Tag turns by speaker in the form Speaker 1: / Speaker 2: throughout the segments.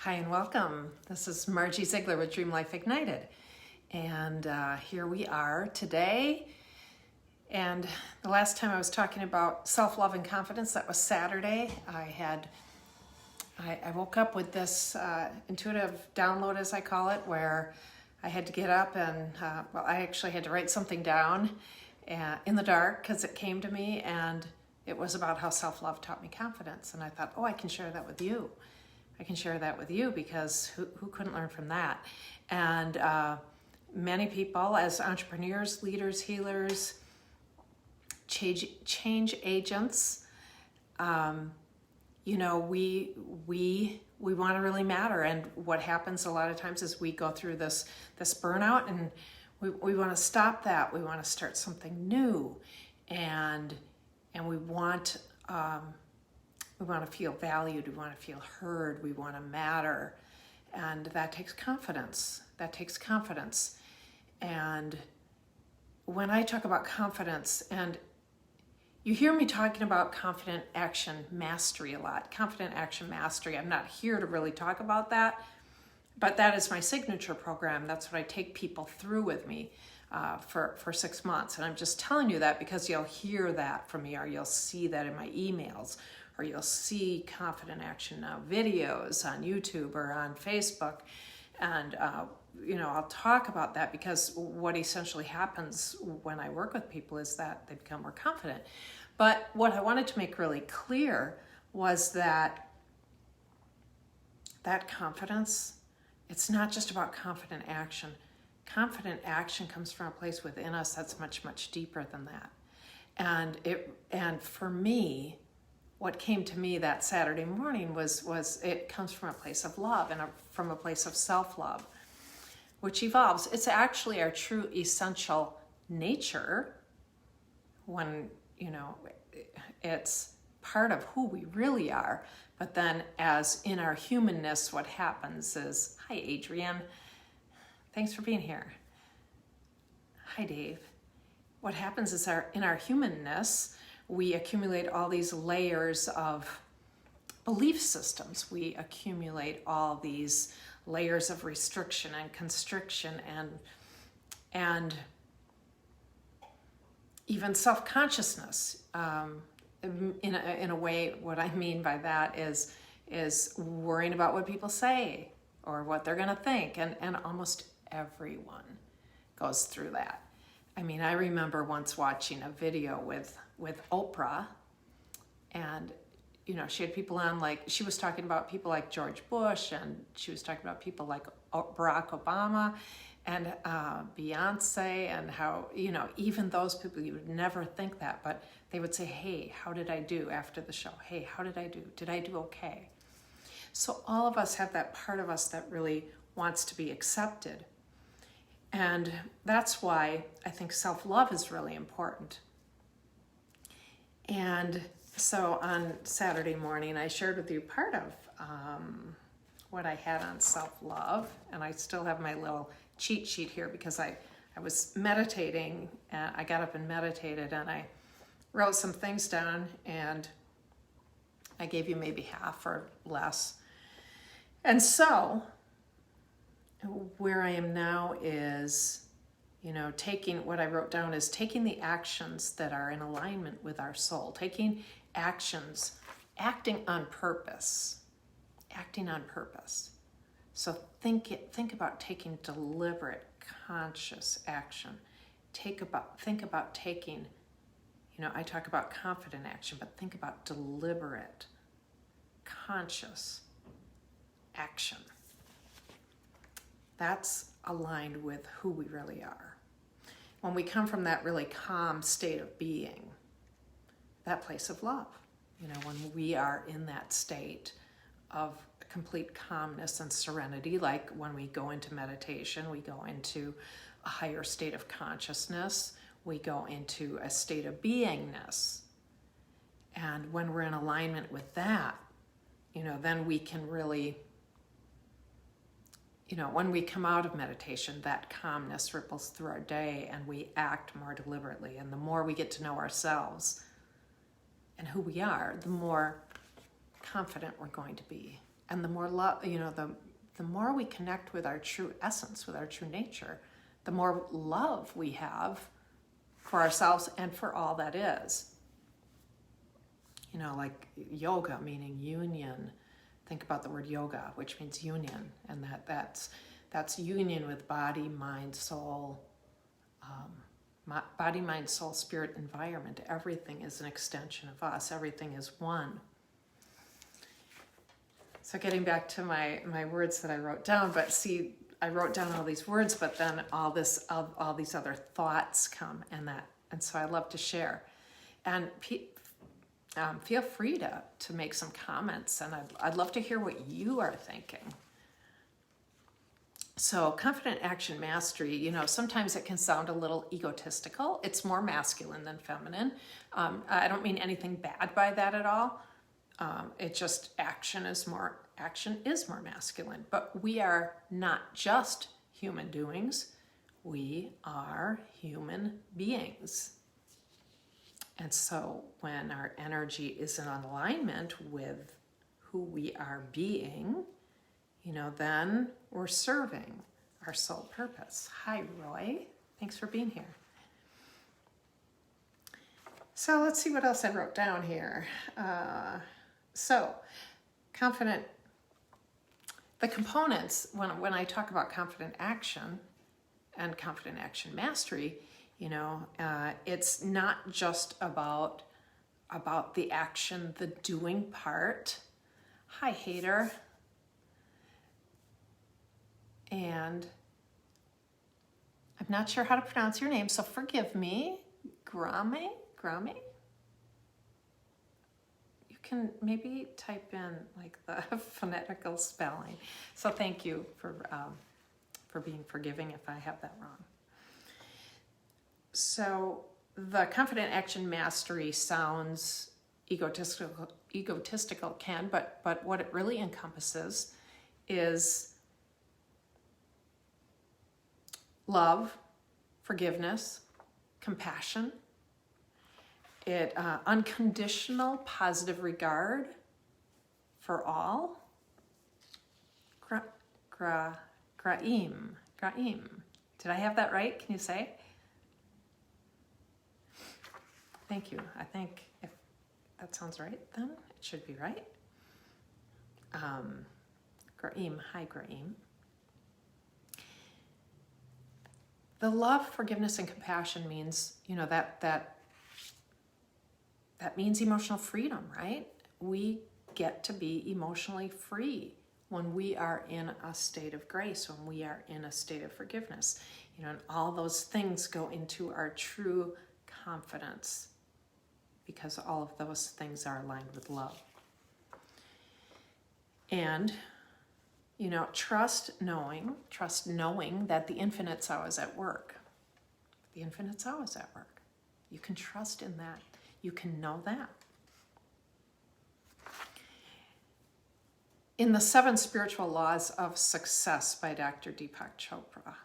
Speaker 1: Hi and welcome. This is Margie Ziegler with Dream Life Ignited. And here we are today. And the last time I was talking about self-love and confidence, that was Saturday. I woke up with this intuitive download, as I call it, where I had to get up and, I actually had to write something down in the dark because it came to me, and it was about how self-love taught me confidence. And I thought, I can share that with you. I can share that with you because who couldn't learn from that? And many people, as entrepreneurs, leaders, healers, change agents, we want to really matter. And what happens a lot of times is we go through this burnout, and we want to stop that. We want to start something new, and we want to feel valued, we want to feel heard, we want to matter. And that takes confidence. And when I talk about confidence, and you hear me talking about confident action mastery a lot, confident action mastery, I'm not here to really talk about that, but that is my signature program. That's what I take people through with me for 6 months. And I'm just telling you that because you'll hear that from me, or you'll see that in my emails, or you'll see Confident Action Now videos on YouTube or on Facebook. And, I'll talk about that because what essentially happens when I work with people is that they become more confident. But what I wanted to make really clear was that confidence, it's not just about confident action. Confident action comes from a place within us that's much, much deeper than that. And for me, what came to me that Saturday morning was it comes from a place of love and from a place of self-love, which evolves. It's actually our true essential nature when, it's part of who we really are. But then as in our humanness, what happens is, hi, Adrienne. Thanks for being here. Hi, Dave. What happens is in our humanness, we accumulate all these layers of belief systems. We accumulate all these layers of restriction and constriction and even self-consciousness. In a way, what I mean by that is worrying about what people say or what they're going to think. And almost everyone goes through that. I mean, I remember once watching a video with Oprah, and she had people on, like, she was talking about people like George Bush, and she was talking about people like Barack Obama and Beyonce, and how even those people, you would never think that, but they would say, hey, how did I do after the show? Hey, how did I do? Did I do okay? So all of us have that part of us that really wants to be accepted. And that's why I think self-love is really important. And so on Saturday morning, I shared with you part of what I had on self-love. And I still have my little cheat sheet here because I was meditating. I got up and meditated, and I wrote some things down, and I gave you maybe half or less. And so where I am now is, taking what I wrote down is taking the actions that are in alignment with our soul, taking actions, acting on purpose. So think about taking deliberate, conscious action. Think about taking, I talk about confident action, but think about deliberate, conscious action. That's aligned with who we really are. When we come from that really calm state of being, that place of love, when we are in that state of complete calmness and serenity, like when we go into meditation, we go into a higher state of consciousness, we go into a state of beingness. And when we're in alignment with that, then we can really, when we come out of meditation, that calmness ripples through our day, and we act more deliberately. And the more we get to know ourselves and who we are, the more confident we're going to be. And the more love, the more we connect with our true essence, with our true nature, the more love we have for ourselves and for all that is. Like yoga meaning union. Think about the word yoga, which means union, and that's union with body, mind, soul, body, mind, soul, spirit, environment. Everything is an extension of us. Everything is one. So getting back to my words that I wrote down, but see, I wrote down all these words, but then all these other thoughts come, and so I love to share. And feel free to make some comments, and I'd love to hear what you are thinking. So confident action mastery, sometimes it can sound a little egotistical. It's more masculine than feminine. I don't mean anything bad by that at all. It just action is more masculine. But we are not just human doings. We are human beings. And so when our energy is in alignment with who we are being, then we're serving our soul purpose. Hi, Roy. Thanks for being here. So let's see what else I wrote down here. So confident, the components, when I talk about confident action and confident action mastery, it's not just about the action, the doing part. Hi, Hater. And I'm not sure how to pronounce your name, so forgive me. Grame? You can maybe type in like the phonetical spelling. So thank you for being forgiving if I have that wrong. So the confident action mastery sounds egotistical, but what it really encompasses is love, forgiveness, compassion, unconditional positive regard for all. Graim. Did I have that right? Can you say? Thank you. I think if that sounds right, then it should be right. Graim. Hi, Graim. The love, forgiveness, and compassion means, that means emotional freedom, right? We get to be emotionally free when we are in a state of grace, when we are in a state of forgiveness. And all those things go into our true confidence because all of those things are aligned with love. And trust knowing that the infinite's always at work. The infinite's always at work. You can trust in that. You can know that. In the 7 Spiritual Laws of Success by Dr. Deepak Chopra,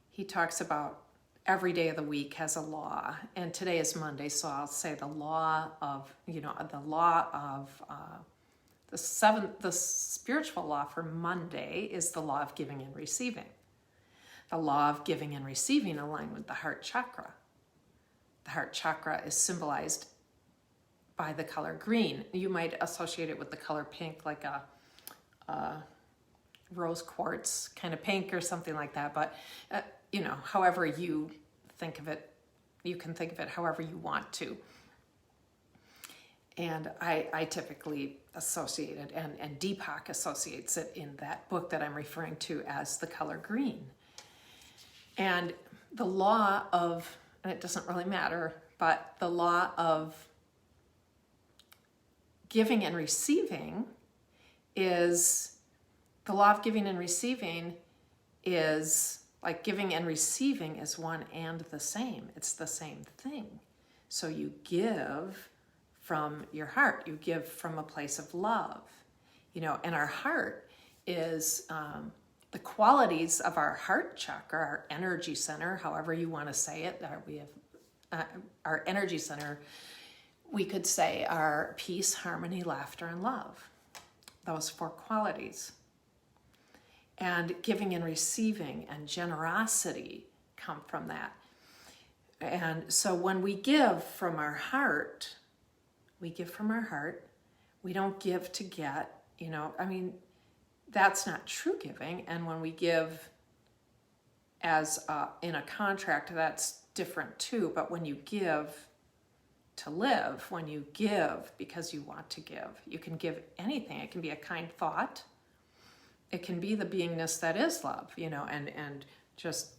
Speaker 1: he talks about every day of the week has a law, and today is Monday, so I'll say the spiritual law for Monday is the law of giving and receiving. The law of giving and receiving align with the heart chakra. The heart chakra is symbolized by the color green. You might associate it with the color pink, like a rose quartz kind of pink or something like that. But, however you think of it, you can think of it however you want to. And I typically associate it, and Deepak associates it in that book that I'm referring to as the color green. And the law of, and it doesn't really matter, but the law of giving and receiving is, the law of giving and receiving is like giving and receiving is one and the same. It's the same thing. So you give from your heart. You give from a place of love, and our heart is the qualities of our heart chakra, our energy center, however you want to say it. We have our energy center, we could say, are peace, harmony, laughter, and love. those 4 qualities. And giving and receiving and generosity come from that. And so when we give from our heart, we give from our heart. We don't give to get, that's not true giving. And when we give as in a contract, that's different too. But when you give to live, when you give because you want to give, you can give anything. It can be a kind thought. It can be the beingness that is love, and just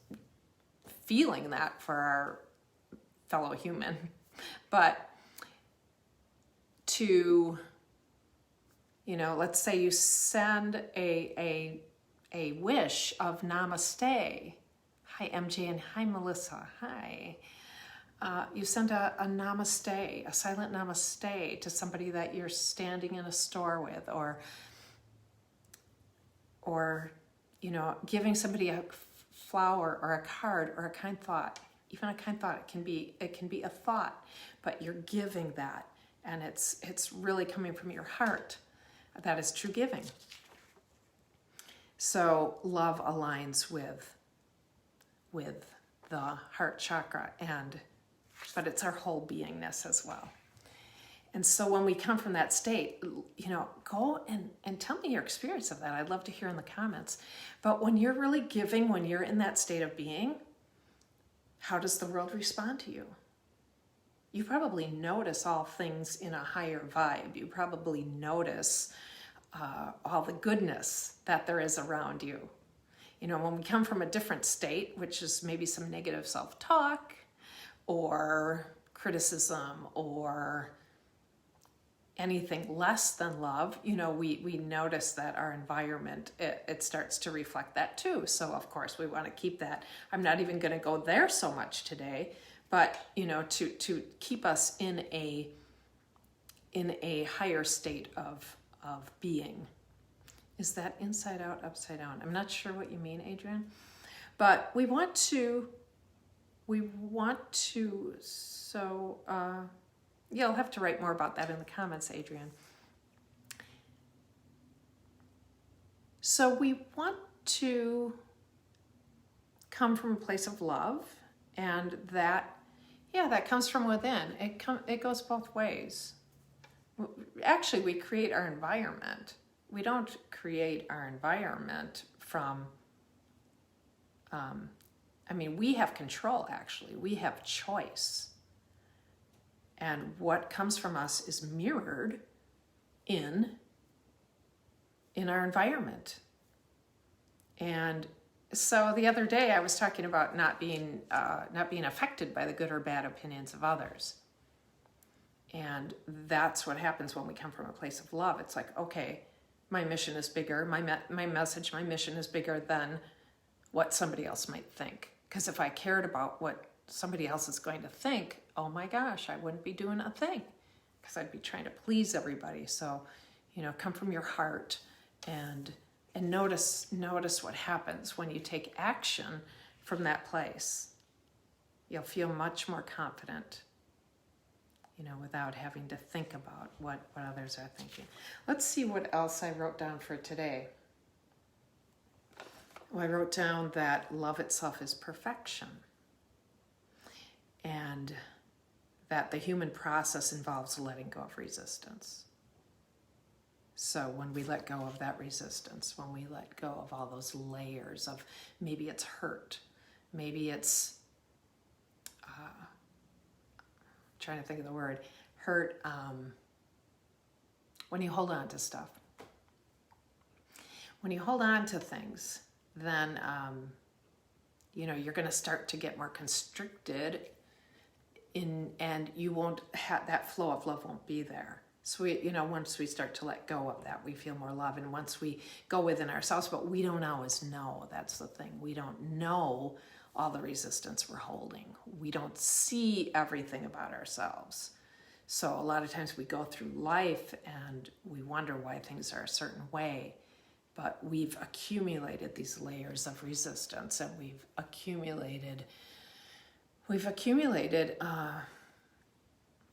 Speaker 1: feeling that for our fellow human. But to, let's say you send a wish of namaste. Hi, MJ, and hi, Melissa. Hi. You send a namaste, a silent namaste to somebody that you're standing in a store with, or giving somebody a flower or a card or a kind thought. Even a kind thought, it can be a thought, but you're giving that, and it's really coming from your heart. That is true giving. So love aligns with the heart chakra, but it's our whole beingness as well. And so when we come from that state, go and tell me your experience of that. I'd love to hear in the comments. But when you're really giving, when you're in that state of being, how does the world respond to you? You probably notice all things in a higher vibe. You probably notice all the goodness that there is around you. When we come from a different state, which is maybe some negative self-talk or criticism or anything less than love, we notice that our environment, it starts to reflect that too. So of course we want to keep that. I'm not even going to go there so much today, but to keep us in a higher state of being. Is that inside out, upside down? I'm not sure what you mean, Adrian, but we want to, so, you'll have to write more about that in the comments, Adrian. So we want to come from a place of love, and that comes from within. It goes both ways. Actually, we create our environment. We don't create our environment from, we have control, actually. We have choice. And what comes from us is mirrored in our environment. And so the other day I was talking about not being affected by the good or bad opinions of others. And that's what happens when we come from a place of love. It's like, okay, my mission is bigger. My message, my mission is bigger than what somebody else might think. Because if I cared about what somebody else is going to think, oh my gosh, I wouldn't be doing a thing, because I'd be trying to please everybody. So, come from your heart and notice what happens when you take action from that place. You'll feel much more confident, without having to think about what others are thinking. Let's see what else I wrote down for today. Well, I wrote down that love itself is perfection, and that the human process involves letting go of resistance. So when we let go of that resistance, when we let go of all those layers of, maybe it's hurt, maybe it's, trying to think of the word, hurt, when you hold on to stuff. When you hold on to things, then, you're going to start to get more constricted and you won't have that flow of love won't be there. So once we start to let go of that, we feel more love. And once we go within ourselves, but we don't always know. That's the thing. We don't know all the resistance we're holding. We don't see everything about ourselves. So a lot of times we go through life and we wonder why things are a certain way, but we've accumulated these layers of resistance, and we've accumulated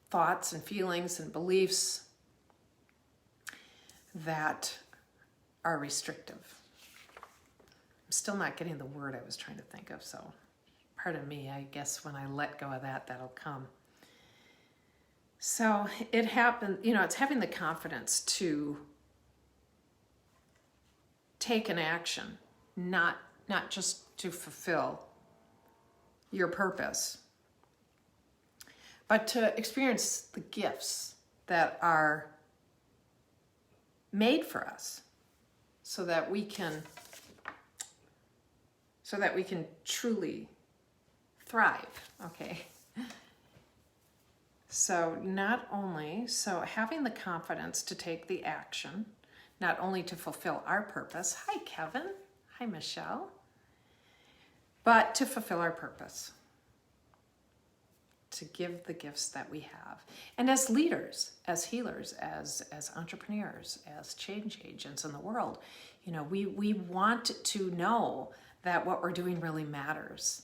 Speaker 1: thoughts and feelings and beliefs that are restrictive. I'm still not getting the word I was trying to think of, so pardon me. I guess when I let go of that, that'll come. So it happened, it's having the confidence to take an action, not just to fulfill your purpose, but to experience the gifts that are made for us so that we can truly thrive, okay? So having the confidence to take the action, not only to fulfill our purpose, hi Kevin, hi Michelle, but to fulfill our purpose, to give the gifts that we have. And as leaders, as healers, as entrepreneurs, as change agents in the world, we want to know that what we're doing really matters.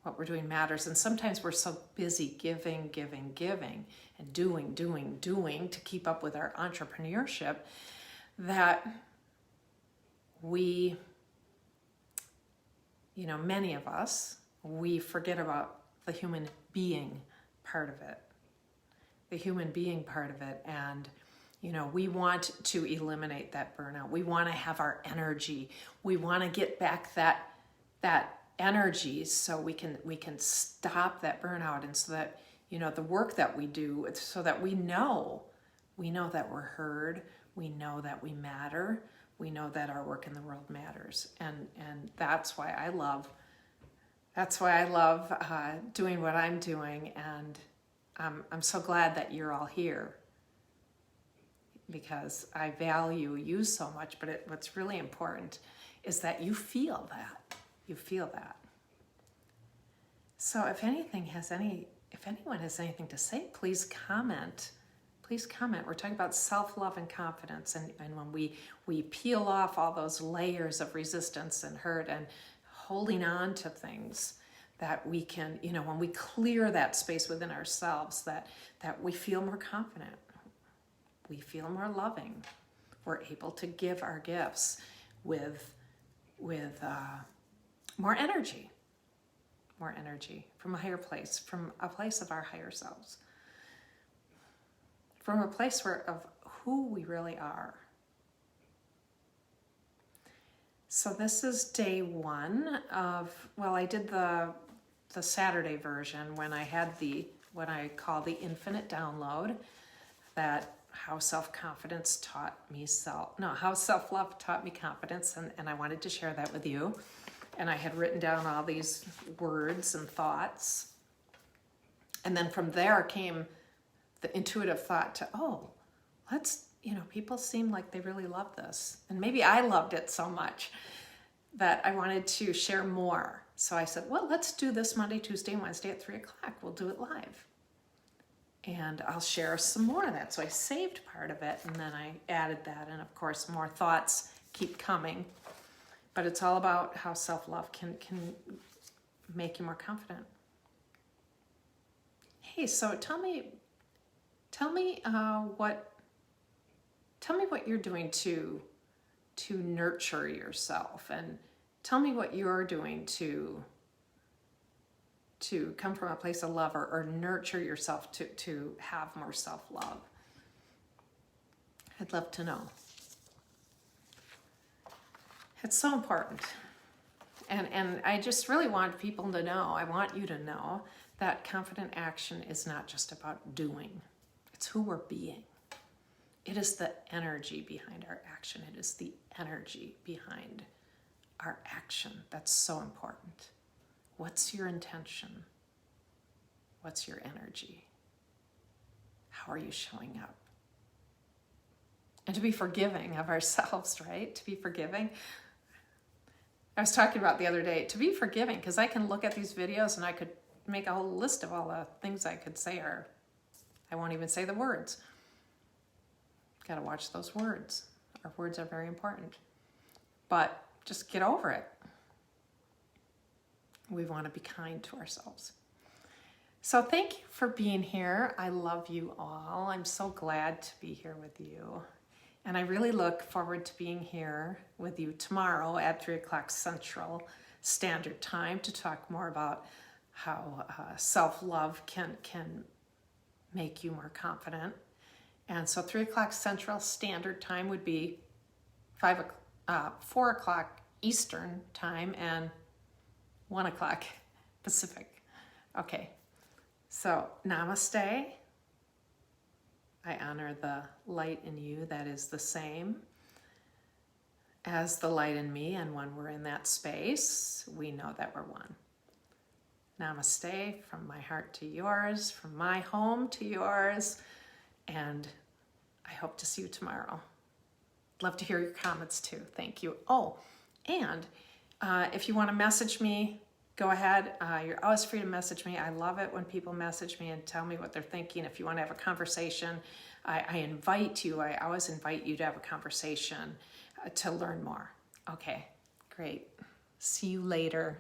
Speaker 1: What we're doing matters. And sometimes we're so busy giving, and doing to keep up with our entrepreneurship that we, many of us, we forget about the human being part of it. The human being part of it. And, we want to eliminate that burnout. We want to have our energy. We want to get back that energy so we can stop that burnout, and so that the work that we do, so that we know that we're heard, we know that we matter, we know that our work in the world matters, and that's why I love doing what I'm doing, and I'm so glad that you're all here, because I value you so much. But what's really important is that you feel that. You feel that. So if anyone has anything to say, please comment. Please comment. We're talking about self-love and confidence. And when we peel off all those layers of resistance and hurt and holding on to things, that we can, when we clear that space within ourselves, that we feel more confident. We feel more loving. We're able to give our gifts with more energy from a higher place, from a place of our higher selves, from a place of who we really are. So this is day one of, I did the Saturday version when I had what I call the infinite download, that how self-love taught me confidence, and I wanted to share that with you. And I had written down all these words and thoughts. And then from there came the intuitive thought to, people seem like they really love this. And maybe I loved it so much that I wanted to share more. So I said, let's do this Monday, Tuesday, and Wednesday at 3:00. We'll do it live. And I'll share some more of that. So I saved part of it, and then I added that. And of course, more thoughts keep coming. But it's all about how self-love can make you more confident. Hey, so tell me what you're doing to nurture yourself, and tell me what you're doing to come from a place of love, or nurture yourself to have more self-love. I'd love to know. It's so important. And I just really want people to know, I want you to know, that confident action is not just about doing. It's who we're being. It is the energy behind our action. It is the energy behind our action that's so important. What's your intention? What's your energy? How are you showing up? And to be forgiving of ourselves, right? To be forgiving. I was talking about the other day, to be forgiving, because I can look at these videos and I could make a whole list of all the things I could say, or I won't even say the words. Got to watch those words. Our words are very important. But just get over it. We want to be kind to ourselves. So thank you for being here. I love you all. I'm so glad to be here with you. And I really look forward to being here with you tomorrow at 3 o'clock Central Standard Time to talk more about how self-love can make you more confident. And so 3 o'clock Central Standard Time would be 4 o'clock Eastern Time and 1 o'clock Pacific. Okay, so namaste. I honor the light in you that is the same as the light in me, and when we're in that space, we know that we're one. Namaste from my heart to yours, from my home to yours, and I hope to see you tomorrow. Love to hear your comments too. Thank you. Oh, and if you want to message me, go ahead. You're always free to message me. I love it when people message me and tell me what they're thinking. If you want to have a conversation, I invite you. I always invite you to have a conversation to learn more. Okay, great. See you later.